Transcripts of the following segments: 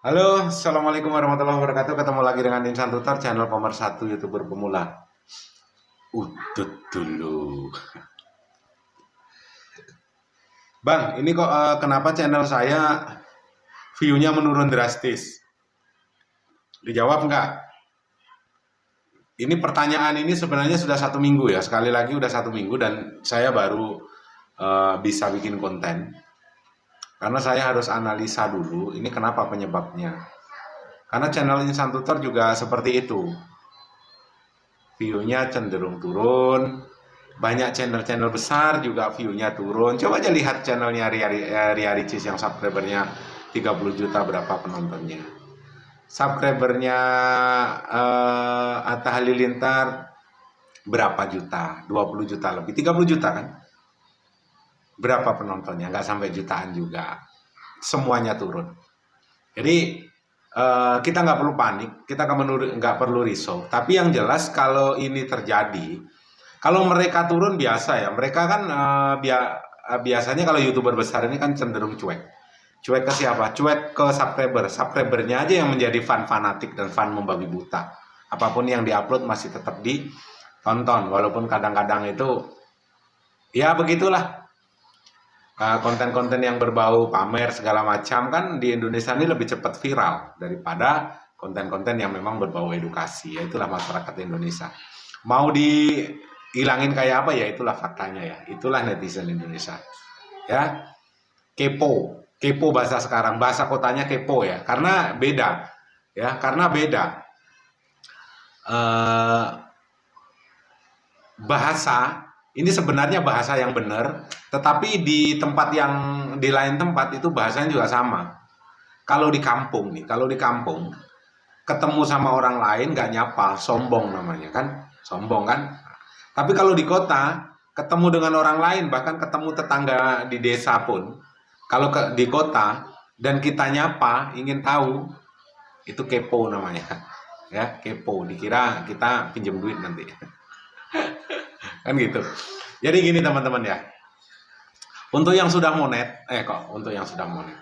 Halo, Assalamualaikum warahmatullahi wabarakatuh. Ketemu lagi dengan Insan Tutor, channel pemersatu YouTuber pemula. Udut dulu. Bang, ini kok kenapa channel saya view-nya menurun drastis? Dijawab nggak? Ini pertanyaan ini sebenarnya sudah 1 minggu ya. Sekali lagi udah 1 minggu dan saya baru bisa bikin konten. Karena saya harus analisa dulu, ini kenapa penyebabnya. Karena channel Insan Tutor juga seperti itu. View-nya cenderung turun. Banyak channel-channel besar juga view-nya turun. Coba aja lihat channelnya Ria Ricis yang subscribernya 30 juta, berapa penontonnya. Subscribernya Atta Halilintar berapa juta? 20 juta lebih, 30 juta kan? Berapa penontonnya? Nggak sampai jutaan juga. Semuanya turun. Jadi kita nggak perlu panik, kita nggak perlu risau. Tapi yang jelas kalau ini terjadi, kalau mereka turun biasa ya, mereka kan biasanya kalau YouTuber besar ini kan cenderung cuek. Cuek ke siapa? Cuek ke subscriber. Subscribernya aja yang menjadi fan fanatik dan fan membabi buta. Apapun yang diupload masih tetap ditonton, walaupun kadang-kadang itu ya begitulah. Konten-konten yang berbau pamer segala macam kan di Indonesia ini lebih cepat viral daripada konten-konten yang memang berbau edukasi. Ya itulah masyarakat Indonesia. Mau dihilangin kayak apa ya, itulah faktanya ya. Itulah netizen Indonesia. Ya, kepo. Kepo bahasa sekarang, bahasa kotanya kepo ya. Karena beda. Ya, karena beda. Eh, bahasa ini sebenarnya bahasa yang benar, tetapi di lain tempat itu bahasanya juga sama. Kalau di kampung nih, kalau di kampung ketemu sama orang lain gak nyapa, sombong namanya kan, sombong kan. Tapi kalau di kota ketemu dengan orang lain, bahkan ketemu tetangga di desa pun, kalau di kota dan kita nyapa, ingin tahu, itu kepo namanya. Ya, kepo, dikira kita pinjam duit nanti. Kan gitu. Jadi gini teman-teman ya. Untuk yang sudah monet, untuk yang sudah monet.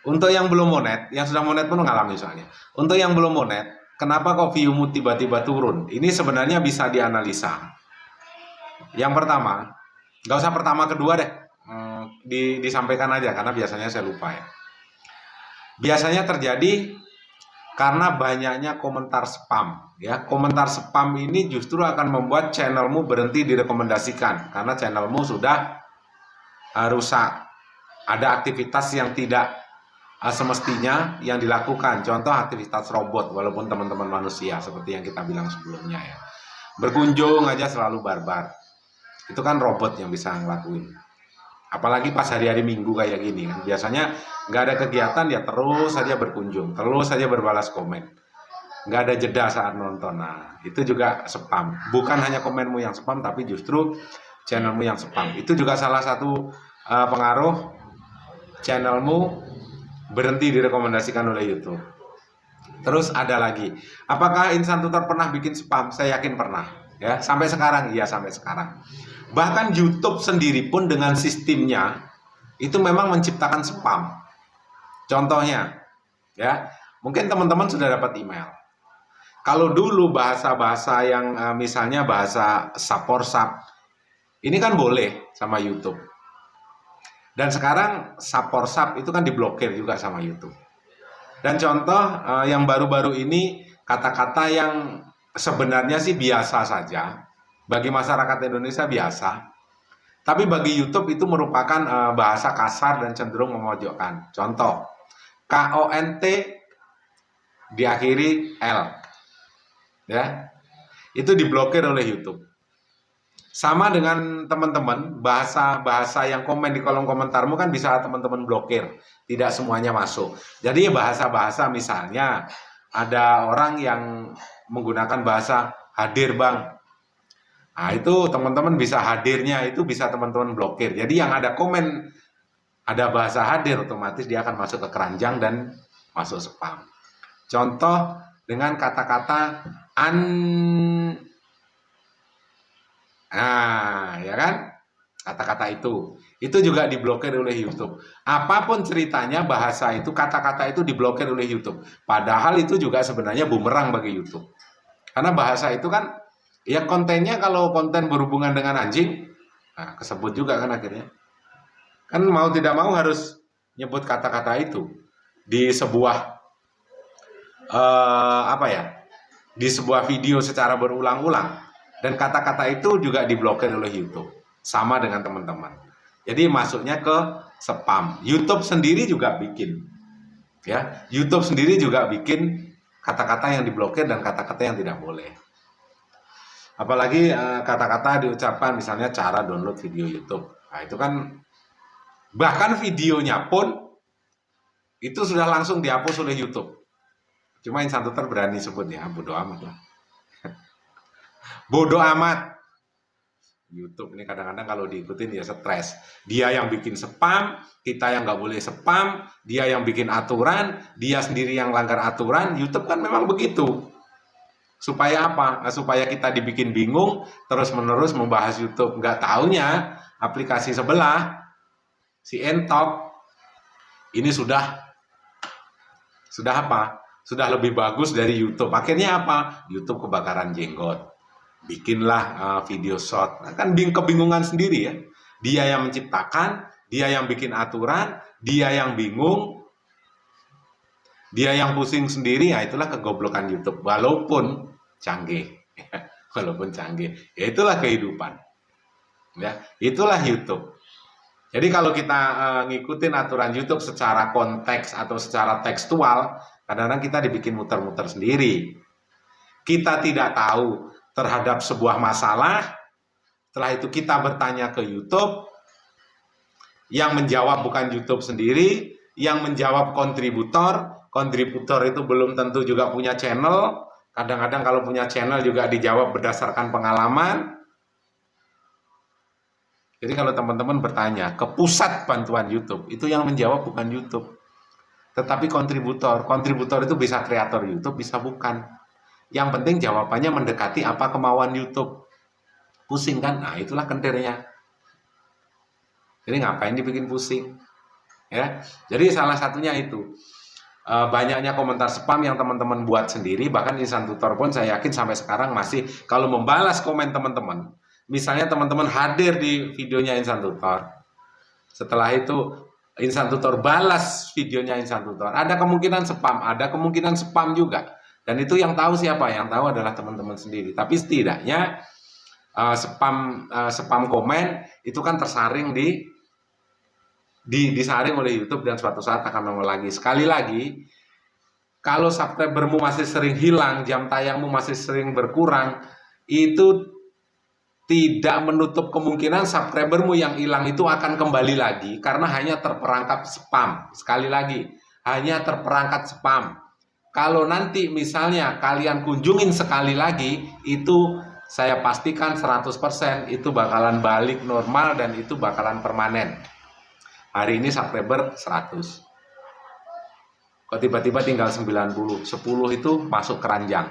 Untuk yang belum monet, yang sudah monet pun mengalami soalnya. Untuk yang belum monet, kenapa kok view-mu tiba-tiba turun? Ini sebenarnya bisa dianalisa. Yang pertama, nggak usah pertama kedua deh. Disampaikan aja karena biasanya saya lupa ya. Biasanya terjadi karena banyaknya komentar spam ya. Komentar spam ini justru akan membuat channelmu berhenti direkomendasikan karena channelmu sudah rusak. Ada aktivitas yang tidak semestinya yang dilakukan. Contoh aktivitas robot, walaupun teman-teman manusia seperti yang kita bilang sebelumnya ya. Berkunjung aja selalu barbar. Itu kan robot yang bisa ngelakuin. Apalagi pas hari-hari Minggu kayak gini kan. Biasanya nggak ada kegiatan ya terus saja berkunjung, terus saja berbalas komen. Nggak ada jeda saat nonton. Nah, itu juga spam. Bukan hanya komenmu yang spam, tapi justru channelmu yang spam. Itu juga salah satu pengaruh channelmu berhenti direkomendasikan oleh YouTube. Terus ada lagi, apakah Insan Tutor pernah bikin spam? Saya yakin pernah. Ya, sampai sekarang, iya sampai sekarang. Bahkan YouTube sendiri pun dengan sistemnya itu memang menciptakan spam. Contohnya, ya, mungkin teman-teman sudah dapat email. Kalau dulu bahasa-bahasa yang misalnya bahasa saporsap, ini kan boleh sama YouTube. Dan sekarang saporsap itu kan diblokir juga sama YouTube. Dan contoh yang baru-baru ini kata-kata yang sebenarnya sih biasa saja, bagi masyarakat Indonesia biasa, tapi bagi YouTube itu merupakan bahasa kasar dan cenderung memojokkan. Contoh, KONT diakhiri L, ya, itu diblokir oleh YouTube. Sama dengan teman-teman, bahasa-bahasa yang komen di kolom komentarmu kan bisa teman-teman blokir. Tidak semuanya masuk. Jadi bahasa-bahasa misalnya ada orang yang menggunakan bahasa hadir bang. Nah itu teman-teman bisa hadirnya itu bisa teman-teman blokir. Jadi yang ada komen ada bahasa hadir otomatis dia akan masuk ke keranjang dan masuk spam. Contoh dengan kata-kata Nah, ya kan? kata-kata itu juga diblokir oleh YouTube. Apapun ceritanya, bahasa itu, kata-kata itu diblokir oleh YouTube. Padahal itu juga sebenarnya bumerang bagi YouTube. Karena bahasa itu kan, ya kontennya kalau konten berhubungan dengan anjing, nah, kesebut juga kan akhirnya. Kan mau tidak mau harus nyebut kata-kata itu di sebuah apa ya? Di sebuah video secara berulang-ulang, dan kata-kata itu juga diblokir oleh YouTube sama dengan teman-teman. Jadi masuknya ke spam. YouTube sendiri juga bikin, ya, YouTube sendiri juga bikin kata-kata yang diblokir dan kata-kata yang tidak boleh. Apalagi kata-kata diucapkan misalnya cara download video YouTube. Nah, itu kan bahkan videonya pun itu sudah langsung dihapus oleh YouTube. Cuma Insan Tutor berani sebut, ya bodo amat lah. Bodoh amat. YouTube ini kadang-kadang kalau diikutin ya stres. Dia yang bikin spam, kita yang nggak boleh spam, dia yang bikin aturan, dia sendiri yang langgar aturan. YouTube kan memang begitu. Supaya apa? Supaya kita dibikin bingung, terus-menerus membahas YouTube. Nggak taunya aplikasi sebelah, si Entok, ini sudah apa? Sudah lebih bagus dari YouTube. Akhirnya apa? YouTube kebakaran jenggot. Bikinlah video short. Nah, kan kebingungan sendiri ya. Dia yang menciptakan, dia yang bikin aturan, dia yang bingung, dia yang pusing sendiri. Ya itulah kegoblokan YouTube. Walaupun canggih, walaupun canggih, ya itulah kehidupan. Ya, itulah YouTube. Jadi kalau kita ngikutin aturan YouTube secara konteks atau secara tekstual, kadang-kadang kita dibikin muter-muter sendiri. Kita tidak tahu terhadap sebuah masalah, setelah itu kita bertanya ke YouTube, yang menjawab bukan YouTube sendiri, yang menjawab kontributor itu belum tentu juga punya channel, kadang-kadang kalau punya channel juga dijawab berdasarkan pengalaman. Jadi kalau teman-teman bertanya ke pusat bantuan YouTube, itu yang menjawab bukan YouTube, tetapi kontributor. Kontributor itu bisa kreator YouTube, bisa bukan. Yang penting jawabannya mendekati apa kemauan YouTube. Pusing kan? Nah itulah kentirnya. Jadi ngapain dibikin pusing? Ya, jadi salah satunya itu. Banyaknya komentar spam yang teman-teman buat sendiri, bahkan Insan Tutor pun saya yakin sampai sekarang masih kalau membalas komen teman-teman. Misalnya teman-teman hadir di videonya Insan Tutor, setelah itu Insan Tutor balas videonya Insan Tutor, ada kemungkinan spam juga, dan itu yang tahu siapa? Yang tahu adalah teman-teman sendiri. Tapi setidaknya spam komen itu kan tersaring disaring oleh YouTube dan suatu saat akan nongol lagi. Sekali lagi, kalau subscribermu masih sering hilang, jam tayangmu masih sering berkurang, itu tidak menutup kemungkinan subscribermu yang hilang itu akan kembali lagi karena hanya terperangkap spam. Sekali lagi, hanya terperangkap spam. Kalau nanti misalnya kalian kunjungin sekali lagi, itu saya pastikan 100% itu bakalan balik normal dan itu bakalan permanen. Hari ini subscriber 100. Kok tiba-tiba tinggal 90, 10 itu masuk keranjang.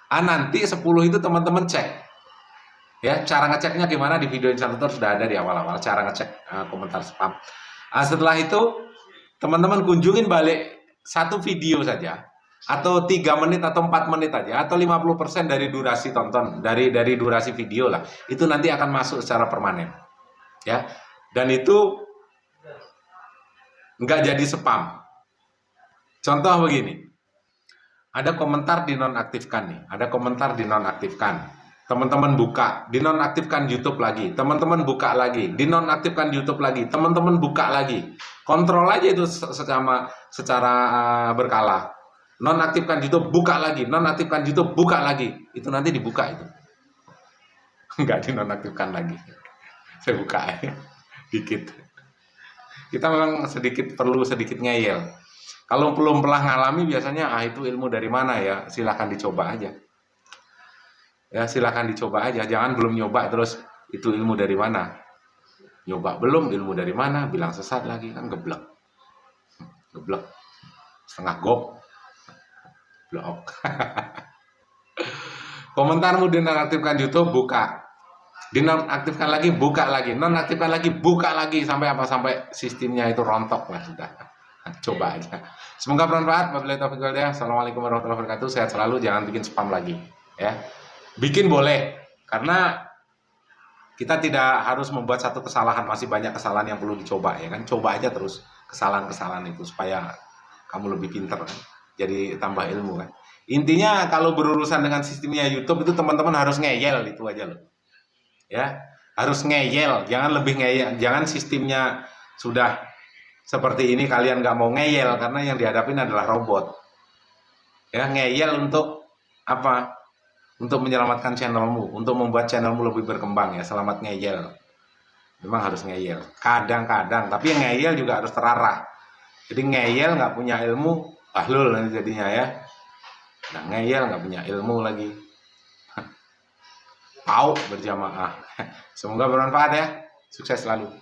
Nanti 10 itu teman-teman cek. Ya, cara ngeceknya gimana di video Insan Tutor sudah ada di awal-awal, cara ngecek komentar spam. Setelah itu teman-teman kunjungin balik satu video saja, atau 3 menit atau 4 menit aja, atau 50% dari durasi tonton, dari durasi video lah. Itu nanti akan masuk secara permanen. Ya. Dan itu nggak jadi spam. Contoh begini. Ada komentar dinonaktifkan nih, ada komentar dinonaktifkan. Teman-teman buka, dinonaktifkan YouTube lagi. Teman-teman buka lagi, dinonaktifkan YouTube lagi. Teman-teman buka lagi. Kontrol aja itu secara berkala. Nonaktifkan YouTube, buka lagi. Nonaktifkan YouTube, buka lagi. Itu nanti dibuka itu. Enggak dinonaktifkan lagi. Saya buka ya. Dikit. Kita memang perlu sedikit ngeyel. Kalau belum pernah ngalami biasanya, itu ilmu dari mana ya? Silahkan dicoba aja. Ya silahkan dicoba aja, jangan belum nyoba terus itu ilmu dari mana. Nyoba belum, ilmu dari mana, bilang sesat lagi, kan geblek. Setengah gop. Blok. Komentarmu dinonaktifkan YouTube, buka. dinonaktifkan lagi, buka lagi, nonaktifkan lagi, buka lagi, sampai apa, sampai sistemnya itu rontok lah sudah. Coba aja. Semoga bermanfaat. Wabillahi taufiq wal hidayah. Assalamualaikum warahmatullahi wabarakatuh. Sehat selalu, jangan bikin spam lagi ya. Bikin boleh, karena kita tidak harus membuat satu kesalahan, masih banyak kesalahan yang perlu dicoba ya kan. Coba aja terus kesalahan-kesalahan itu supaya kamu lebih pinter kan. Jadi tambah ilmu kan. Intinya kalau berurusan dengan sistemnya YouTube itu teman-teman harus ngeyel, itu aja loh. Ya, harus ngeyel, jangan lebih ngeyel, jangan sistemnya sudah seperti ini kalian nggak mau ngeyel, karena yang dihadapin adalah robot. Ya, ngeyel untuk apa? Untuk menyelamatkan channelmu, untuk membuat channelmu lebih berkembang ya. Selamat ngeyel. Memang harus ngeyel. Kadang-kadang, tapi yang ngeyel juga harus terarah. Jadi ngeyel nggak punya ilmu, bahlul nanti jadinya ya. Nah, ngeyel nggak punya ilmu lagi. Pau berjamaah. Semoga bermanfaat ya. Sukses selalu.